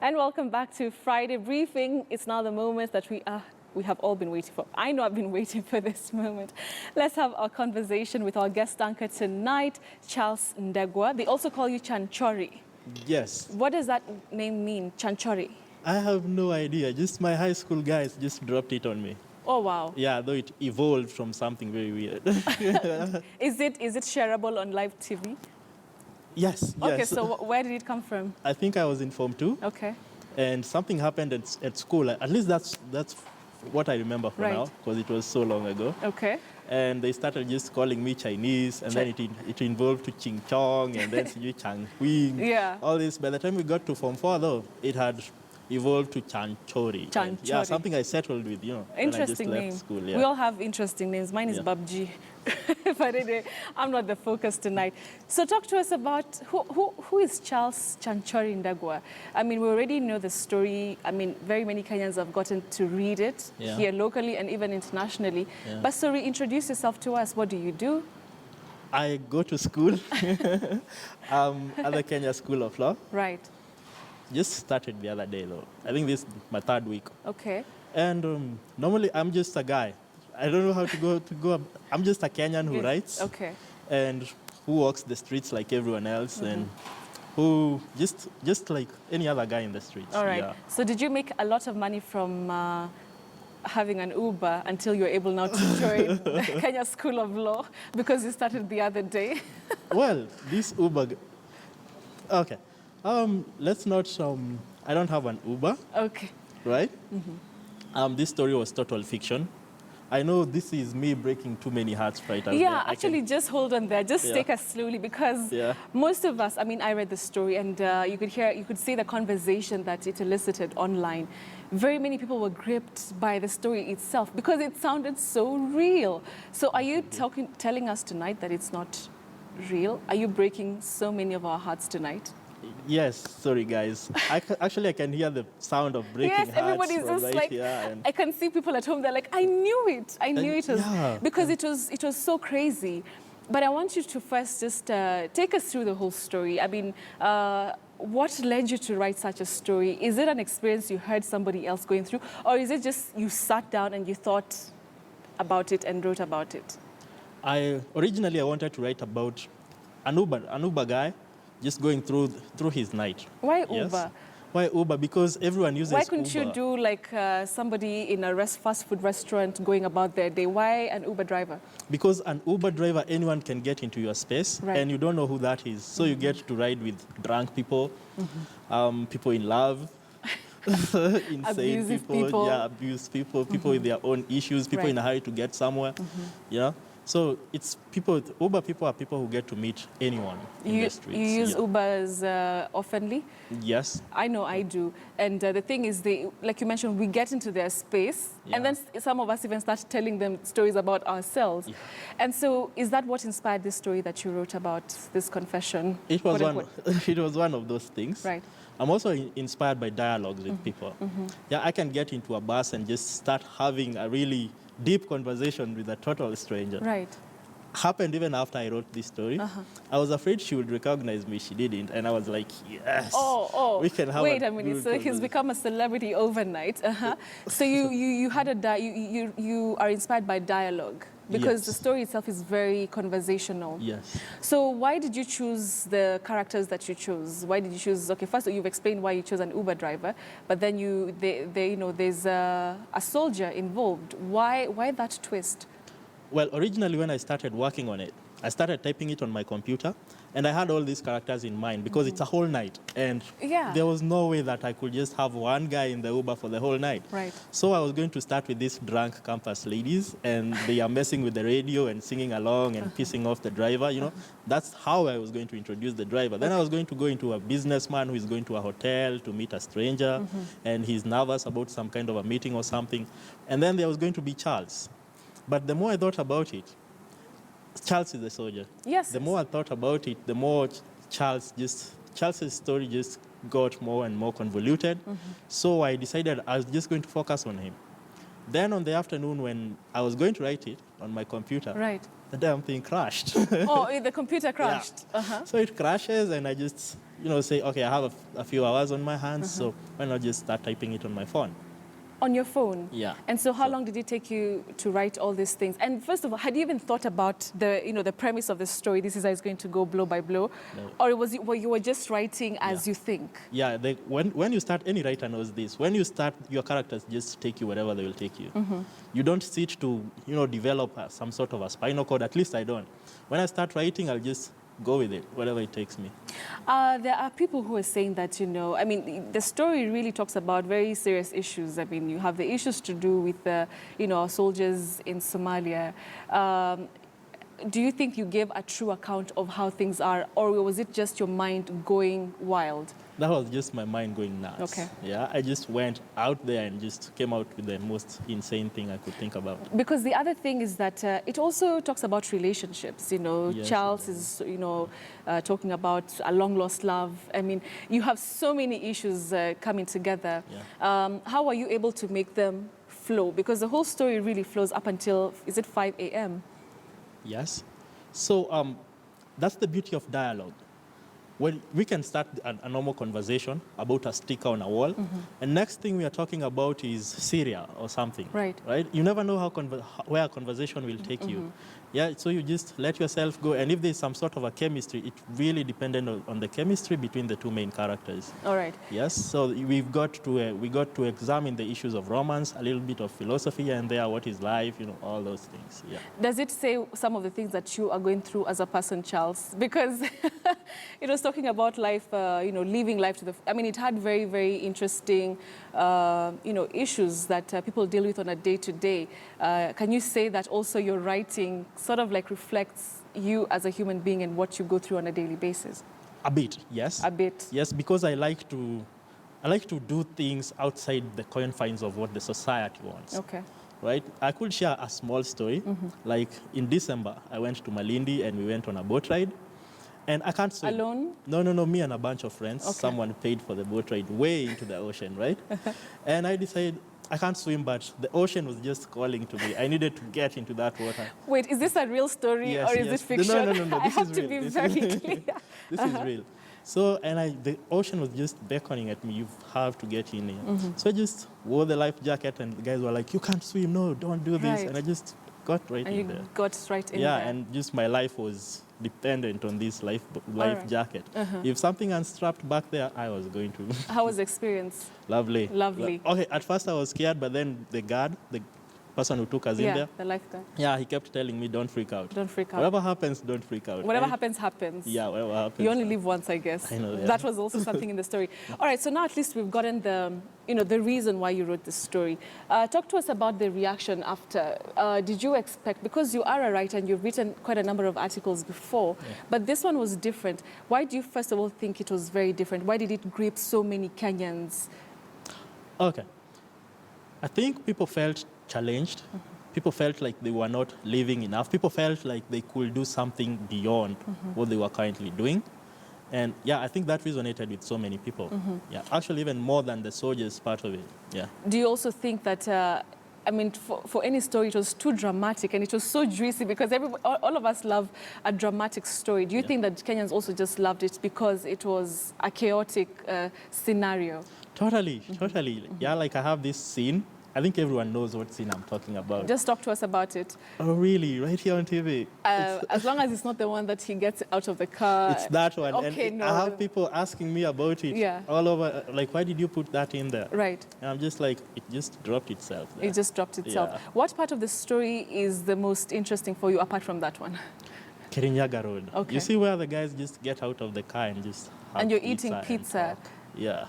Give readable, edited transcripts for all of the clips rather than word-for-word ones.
And welcome back to Friday Briefing. It's now the moment that we have all been waiting for. I know I've been waiting for this moment. Let's have our conversation with our guest anchor tonight, Charles Ndegwa. They also call you Chanchori. Yes. What does that name mean, Chanchori? I have no idea. Just my high school guys just dropped it on me. Oh, wow. Yeah, though it evolved from something very weird. Is it shareable on live TV? Yes, Okay, yes. so where did it come from? I think I was in Form 2. Okay. And something happened at school. At least that's what I remember for now, because it was so long ago. Okay. And they started just calling me Chinese, and then it evolved to Ching Chong, and then Chang Wing. Yeah. All this. By the time we got to Form 4, though, it had evolved to Chanchori. Chanchori. Yeah, something I settled with, you know. Interesting when I name. just left school, yeah. We all have interesting names. Mine is Babji. But anyway, I'm not the focus tonight. So talk to us about who is Charles Chanchori Ndegwa? I mean, we already know the story. I mean, very many Kenyans have gotten to read it here locally and even internationally. Yeah. But so reintroduce yourself to us. What do you do? I go to school at the Kenya School of Law. Right. Just started the other day, though. I think this is my 3rd week. Okay. And normally I'm just a guy. I don't know how to go. I'm just a Kenyan who writes. Okay. And who walks the streets like everyone else, and who just like any other guy in the streets. All right. Yeah. So did you make a lot of money from having an Uber until you're able now to join the Kenya School of Law because you started the other day? Well, this Uber. Okay. Let's not. I don't have an Uber. Okay. Right. This story was total fiction. I know this is me breaking too many hearts right now. Yeah, actually, just hold on there. Just take us slowly, because most of us, I mean, I read the story, and you could see the conversation that it elicited online. Very many people were gripped by the story itself because it sounded so real. So are you telling us tonight that it's not real? Are you breaking so many of our hearts tonight? Yes, sorry guys. Actually, I can hear the sound of breaking hearts. Yes, everybody's just right like, here, I can see people at home, they're like, I knew it. I knew it was, because it was so crazy. But I want you to first just take us through the whole story. I mean, what led you to write such a story? Is it an experience you heard somebody else going through? Or is it just you sat down and you thought about it and wrote about it? Originally, I wanted to write about an Uber guy just going through his night. Why Uber? Why Uber? Because everyone uses Uber. Why couldn't you do like somebody in a fast food restaurant going about their day? Why an Uber driver? Because an Uber driver, anyone can get into your space, and you don't know who that is. So you get to ride with drunk people, people in love, insane people, abused people, people with their own issues, people in a hurry to get somewhere, you know? So it's people, Uber people are people who get to meet anyone in the streets. You use Ubers oftenly? Yes. I know I do. And the thing is, like you mentioned, we get into their space, and then some of us even start telling them stories about ourselves. Yeah. And so is that what inspired this story that you wrote about, this confession? It was, it was one of those things. Right. I'm also inspired by dialogues with people. Yeah, I can get into a bus and just start having a really deep conversation with a total stranger. Right. Happened even after I wrote this story. I was afraid she would recognize me. She didn't. And I was like, yes, we can have wait a minute. So he's become a celebrity overnight. So you had you are inspired by dialogue, because the story itself is very conversational. Yes. So why did you choose the characters that you chose? Why did you choose? Okay, first you've explained why you chose an Uber driver, but then there's a soldier involved. Why that twist? Well, originally when I started working on it, I started typing it on my computer, and I had all these characters in mind because it's a whole night, and there was no way that I could just have one guy in the Uber for the whole night. Right. So I was going to start with these drunk campus ladies, and they are messing with the radio and singing along and pissing off the driver, you know. That's how I was going to introduce the driver. Then I was going to go into a businessman who is going to a hotel to meet a stranger, and he's nervous about some kind of a meeting or something. And then there was going to be Charles. But the more I thought about it, Charles is a soldier. Yes. The more I thought about it, the more Charles's story just got more and more convoluted. So I decided I was just going to focus on him. Then on the afternoon when I was going to write it on my computer, the damn thing crashed. Oh, the computer crashed. Yeah. So it crashes, and I just, say, okay, I have a few hours on my hands, so why not just start typing it on my phone? On your phone? Yeah. And so how long did it take you to write all these things? And first of all, had you even thought about the premise of the story? This is how it's going to go blow by blow? No. Or you were just writing as you think? Yeah, when you start, any writer knows this. When you start, your characters just take you wherever they will take you. You don't sit to, develop some sort of a spinal cord. At least I don't. When I start writing, I'll just go with it, wherever it takes me. There are people who are saying that, the story really talks about very serious issues. I mean, you have the issues to do with, our soldiers in Somalia. Do you think you gave a true account of how things are, or was it just your mind going wild? That was just my mind going nuts. Okay. Yeah, I just went out there and just came out with the most insane thing I could think about. Because the other thing is that it also talks about relationships. Yes, Charles is, talking about a long-lost love. I mean, you have so many issues coming together. Yeah. How are you able to make them flow? Because the whole story really flows up until, is it 5 a.m.? Yes. So that's the beauty of dialogue. When we can start a normal conversation about a sticker on a wall, and next thing we are talking about is Syria or something. Right. Right? You never know where a conversation will take you. Yeah, so you just let yourself go, and if there's some sort of a chemistry, it really depended on the chemistry between the two main characters. All right. Yes, so we got to examine the issues of romance, a little bit of philosophy here and there, what is life, all those things. Yeah. Does it say some of the things that you are going through as a person, Charles? Because it was talking about life, living life to the... I mean, it had very, very interesting, issues that people deal with on a day-to-day. Can you say that also your writing sort of like reflects you as a human being and what you go through on a daily basis? A bit, yes. A bit. Yes, because I like to do things outside the confines of what the society wants. Okay. Right? I could share a small story. Like in December, I went to Malindi and we went on a boat ride. And I can't swim. Alone? No, me and a bunch of friends. Okay. Someone paid for the boat ride way into the ocean, right? And I decided, I can't swim, but the ocean was just calling to me. I needed to get into that water. Wait, is this a real story or is this fiction? No. I have to be very clear. This is real. So, and the ocean was just beckoning at me, you have to get in here. So I just wore the life jacket and the guys were like, you can't swim, no, don't do this. Right. And I just got right in there. And you got right in there. Yeah, and just my life was dependent on this life right. jacket. If something unstrapped back there, I was going to... How was the experience? Lovely. Lovely. Okay, at first I was scared, but then the guard, the person who took us in there... Yeah, the lifeguard. Yeah, he kept telling me, don't freak out. Don't freak out. Whatever happens, don't freak out. Whatever happens, happens. Yeah, whatever happens. You only live once, I guess. I know, yeah. That was also something in the story. All right, so now at least we've gotten the reason why you wrote this story. Talk to us about the reaction after. Did you expect, because you are a writer and you've written quite a number of articles before, but this one was different. Why do you first of all think it was very different? Why did it grip so many Kenyans? Okay. I think people felt challenged. People felt like they were not living enough. People felt like they could do something beyond what they were currently doing. And yeah, I think that resonated with so many people. Yeah, actually even more than the soldiers part of it. Yeah. Do you also think that, I mean, for any story, it was too dramatic and it was so juicy because all of us love a dramatic story. Do you think that Kenyans also just loved it because it was a chaotic scenario? Totally. Yeah, like I have this scene. I think everyone knows what scene I'm talking about. Just talk to us about it. Oh, really? Right here on TV? As long as it's not the one that he gets out of the car. It's that one. Okay, and no. I have people asking me about it all over. Like, why did you put that in there? Right. And I'm just like, it just dropped itself there. It just dropped itself. Yeah. What part of the story is the most interesting for you apart from that one? Kirinyaga Road. Okay. You see where the guys just get out of the car and just have and you're pizza eating pizza. Yeah.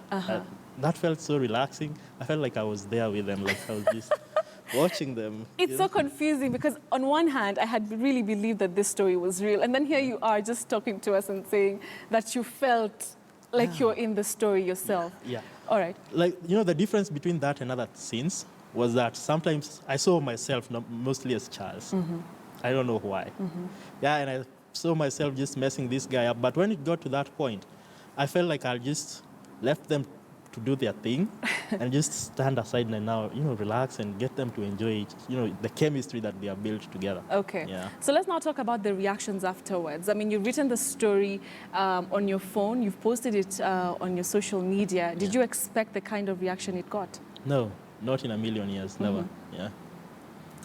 That felt so relaxing. I felt like I was there with them, like I was just watching them. It's so confusing because on one hand, I had really believed that this story was real. And then here you are just talking to us and saying that you felt like you're in the story yourself. Yeah. All right. Like, the difference between that and other scenes was that sometimes I saw myself mostly as Charles. I don't know why. Yeah, and I saw myself just messing this guy up. But when it got to that point, I felt like I just left them to do their thing and just stand aside and now, relax and get them to enjoy it, the chemistry that they have built together. Okay. Yeah. So let's now talk about the reactions afterwards. I mean, you've written the story on your phone, you've posted it on your social media. Did you expect the kind of reaction it got? No, not in a million years, never. Yeah.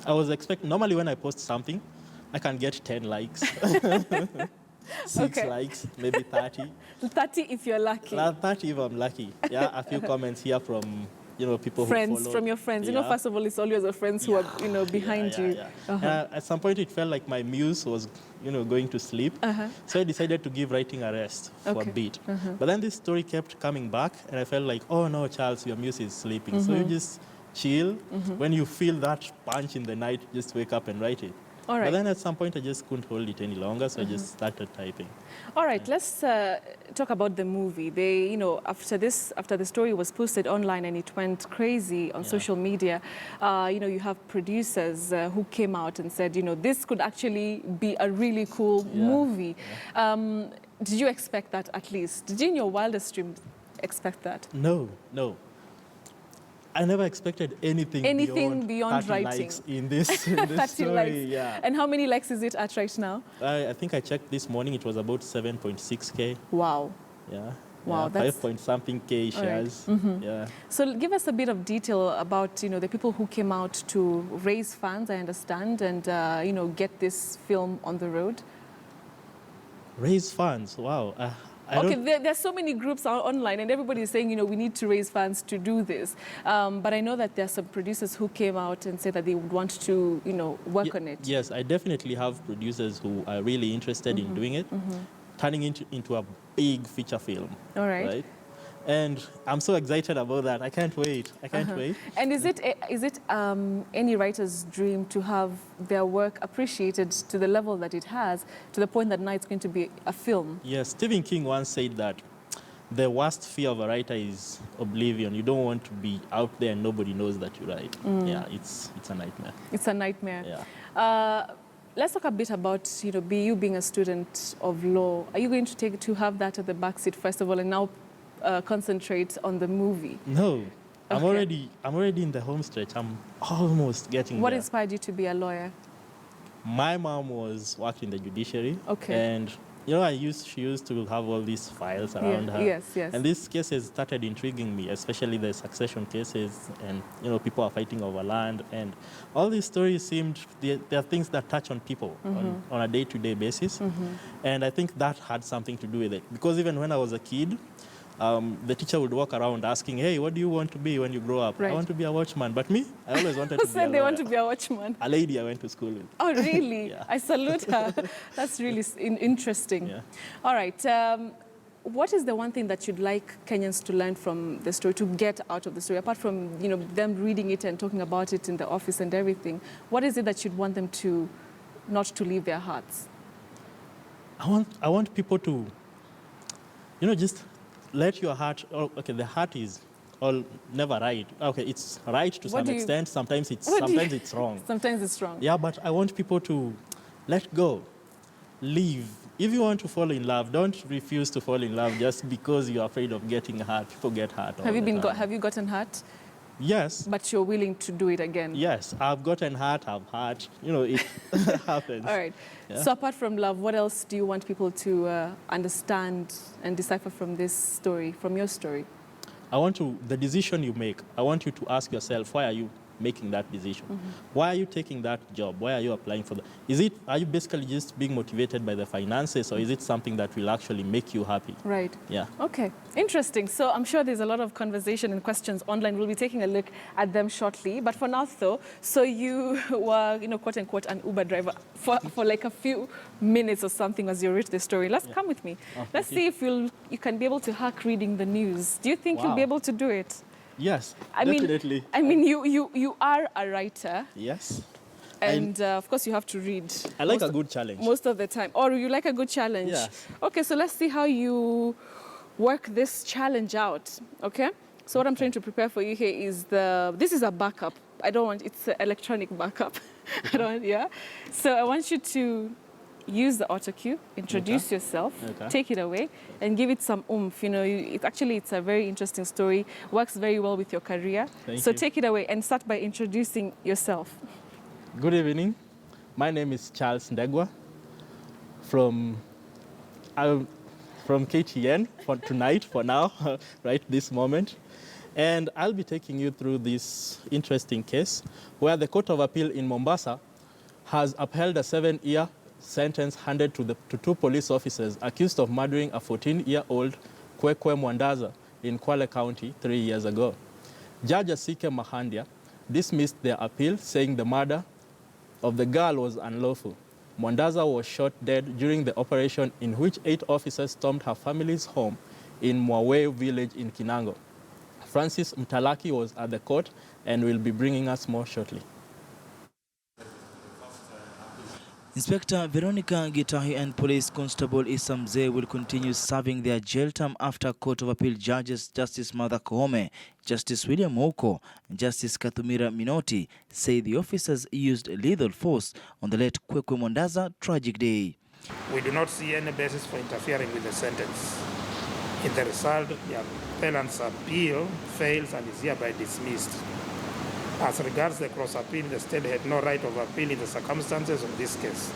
I was expecting, normally when I post something, I can get 10 likes. 6 likes, maybe 30. 30 if you're lucky. 30 if I'm lucky. Yeah, a few comments here from, people friends, who follow. from your friends. Yeah. First of all, it's always your friends who are, behind you. Yeah. At some point, it felt like my muse was, going to sleep. So I decided to give writing a rest for a bit. But then this story kept coming back, and I felt like, oh no, Charles, your muse is sleeping. So you just chill. When you feel that punch in the night, just wake up and write it. All right. But then at some point, I just couldn't hold it any longer, so I just started typing. All right, let's talk about the movie. They, after the story was posted online and it went crazy on social media, you have producers who came out and said, this could actually be a really cool movie. Yeah. Did you expect that at least? Did you in your wildest dreams expect that? No. I never expected anything beyond 30 writing. Likes in this story. Likes. Yeah. And how many likes is it at right now? I think I checked this morning. It was about 7.6K. Wow. Yeah. Wow. Yeah, 5-point-something K shares. Right. Yeah. So give us a bit of detail about the people who came out to raise funds, I understand, and get this film on the road. Raise funds. Wow. There's so many groups online and everybody is saying, we need to raise funds to do this. But I know that there are some producers who came out and said that they would want to, work on it. Yes, I definitely have producers who are really interested in doing it, turning into a big feature film. All right. And I'm so excited about that. I can't wait. Wait. And is it any writer's dream to have their work appreciated to the level that it has, to the point that now it's going to be a film? Yes, Stephen King once said that the worst fear of a writer is oblivion. You don't want to be out there and nobody knows that you write. Yeah, it's a nightmare. It's a nightmare. Yeah. Let's talk a bit about you being a student of law. Are you going to have that at the backseat first of all, and now concentrate on the movie? No, I'm already in the home stretch. I'm almost getting What there. inspired you to be a lawyer? My mom worked in the judiciary. Okay. And she used to have all these files around her. Yes. And these cases started intriguing me, especially the succession cases, and people are fighting over land, and all these stories there are things that touch on people on a day-to-day basis. And I think that had something to do with it, because even when I was a kid, the teacher would walk around asking, hey, what do you want to be when you grow up? Right. I want to be a watchman. But me, I always wanted to be a lawyer. They want to be a watchman? A lady I went to school with. Oh, really? Yeah. I salute her. That's really interesting. Yeah. All right. What is the one thing that you'd like Kenyans to learn from the story, to get out of the story, apart from them reading it and talking about it in the office and everything? What is it that you'd want them to not to leave their hearts? I want people to, just let your heart. The heart is all never right. Okay, it's right to some extent. Sometimes it's wrong. Sometimes it's wrong. Yeah, but I want people to let go, leave. If you want to fall in love, don't refuse to fall in love just because you're afraid of getting hurt. People get hurt. Have you gotten hurt? Yes. But you're willing to do it again? Yes, I've gotten hurt, I've hurt. It happens. All right. Yeah. So apart from love, what else do you want people to understand and decipher from this story, from your story? The decision you make, I want you to ask yourself, why are you making that decision? Why are you taking that job? Why are you applying for that? Are you basically just being motivated by the finances, or is it something that will actually make you happy? Right. Yeah. Okay. Interesting. So I'm sure there's a lot of conversation and questions online. We'll be taking a look at them shortly. But for now, though, so you were, quote unquote, an Uber driver for like a few minutes or something as you read the story. Come with me. Let's see if you can be able to hack reading the news. Do you think you'll be able to do it? Yes, definitely. You are a writer. Yes. And of course, you have to read. I like a good challenge. Most of the time. Or you like a good challenge? Yeah. Okay, so let's see how you work this challenge out, okay? So what I'm trying to prepare for you here is this is a backup. It's an electronic backup. So I want you to use the auto cue, introduce yourself, take it away, and give it some oomph. You know, it's a very interesting story, works very well with your career. So take it away and start by introducing yourself. Good evening. My name is Charles Ndegwa from KTN for tonight, for now, right this moment. And I'll be taking you through this interesting case where the Court of Appeal in Mombasa has upheld a 7-year sentence handed to two police officers accused of murdering a 14-year-old Kwekwe Mwandaza in Kwale County 3 years ago. Judge Asike Mahandia dismissed their appeal, saying the murder of the girl was unlawful. Mwandaza was shot dead during the operation in which 8 officers stormed her family's home in Mwawe village in Kinango. Francis Mtalaki was at the court and will be bringing us more shortly. Inspector Veronica Gitahi and Police Constable Issa Mzee will continue serving their jail term after Court of Appeal judges Justice Martha Koome, Justice William Oko, and Justice Kathumira Minoti say the officers used lethal force on the late Kwekwe Mwandaza tragic day. We do not see any basis for interfering with the sentence. In the result, the appellant's appeal fails and is hereby dismissed. As regards the cross-appeal, the state had no right of appeal in the circumstances of this case.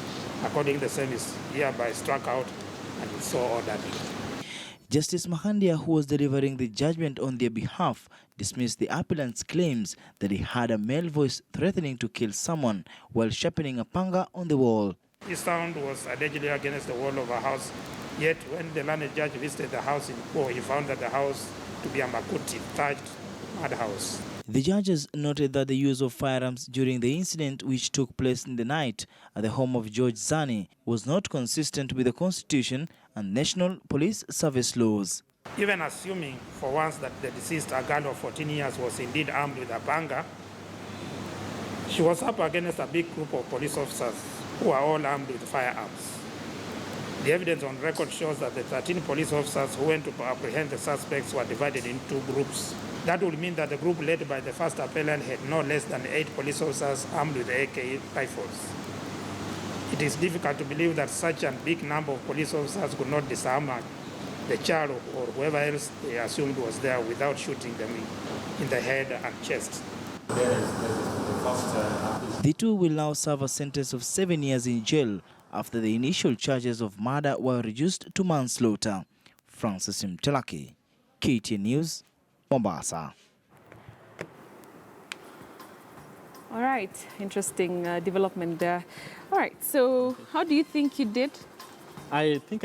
According, the same is hereby struck out and is so ordered. Justice Mahandia, who was delivering the judgment on their behalf, dismissed the appellant's claims that he had a male voice threatening to kill someone while sharpening a panga on the wall. His sound was allegedly against the wall of a house, yet when the learned judge visited the house in Po, he found that the house to be a Makuti, thatched mud house. The judges noted that the use of firearms during the incident, which took place in the night at the home of George Zani, was not consistent with the Constitution and National Police Service laws. Even assuming for once that the deceased, a girl of 14 years, was indeed armed with a panga, she was up against a big group of police officers who are all armed with firearms. The evidence on record shows that the 13 police officers who went to apprehend the suspects were divided into 2 groups. That would mean that the group led by the first appellant had no less than 8 police officers armed with AK rifles. It is difficult to believe that such a big number of police officers could not disarm the child or whoever else they assumed was there without shooting them in the head and chest. The two will now serve a sentence of 7 years in jail after the initial charges of murder were reduced to manslaughter. Francis Mtalaki, KTN News, Mombasa. All right, interesting development there. All right, so how do you think you did? I think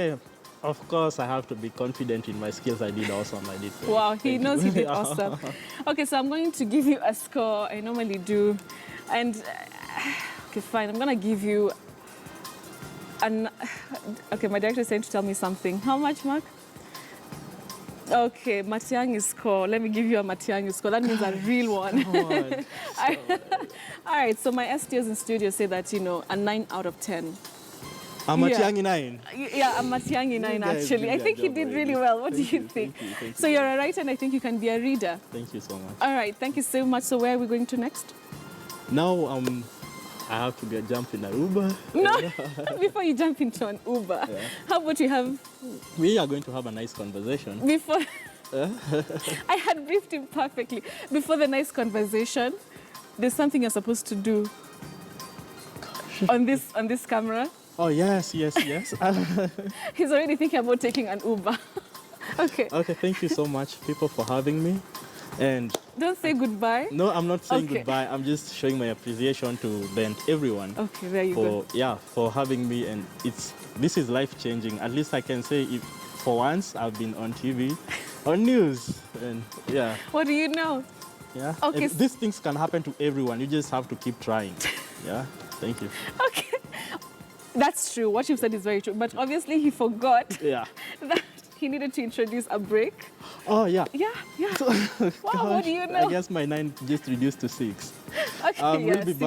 of course, I have to be confident in my skills. I did awesome. I did. Wow, he knows he did awesome. Okay, so I'm going to give you a score. I normally do. And, okay, fine. I'm going to give you okay, my director is saying to tell me something. How much, Mark? Okay, Matiang'i score. Let me give you a Matiang'i score. That means a real one. All right, so my STOs in studio say that, a 9 out of 10. A Matiang'i 9? Yeah, a Matiang'i 9, actually. I think he did really well. What do you think? Thank you. So you're a writer, and I think you can be a reader. Thank you so much. All right, thank you so much. So where are we going to next? Now, I have to jump in an Uber. No, before you jump into an Uber, how about we are going to have a nice conversation. Before, I had briefed him perfectly. Before the nice conversation, there's something you're supposed to do. Gosh. On this camera. Oh, yes. He's already thinking about taking an Uber. Okay. Okay, thank you so much, people, for having me. And don't say goodbye. No, I'm not saying goodbye. I'm just showing my appreciation to everyone. Okay, there you go. Yeah, for having me, and this is life-changing. At least I can say, for once, I've been on TV, on news, and yeah. What do you know? Yeah. Okay. These things can happen to everyone. You just have to keep trying. Yeah. Thank you. Okay. That's true. What you've said is very true. But obviously, he forgot. Yeah. That he needed to introduce a break. Oh, yeah. Yeah. Wow, what do you know? I guess my 9 just reduced to 6. Okay, We'll be back.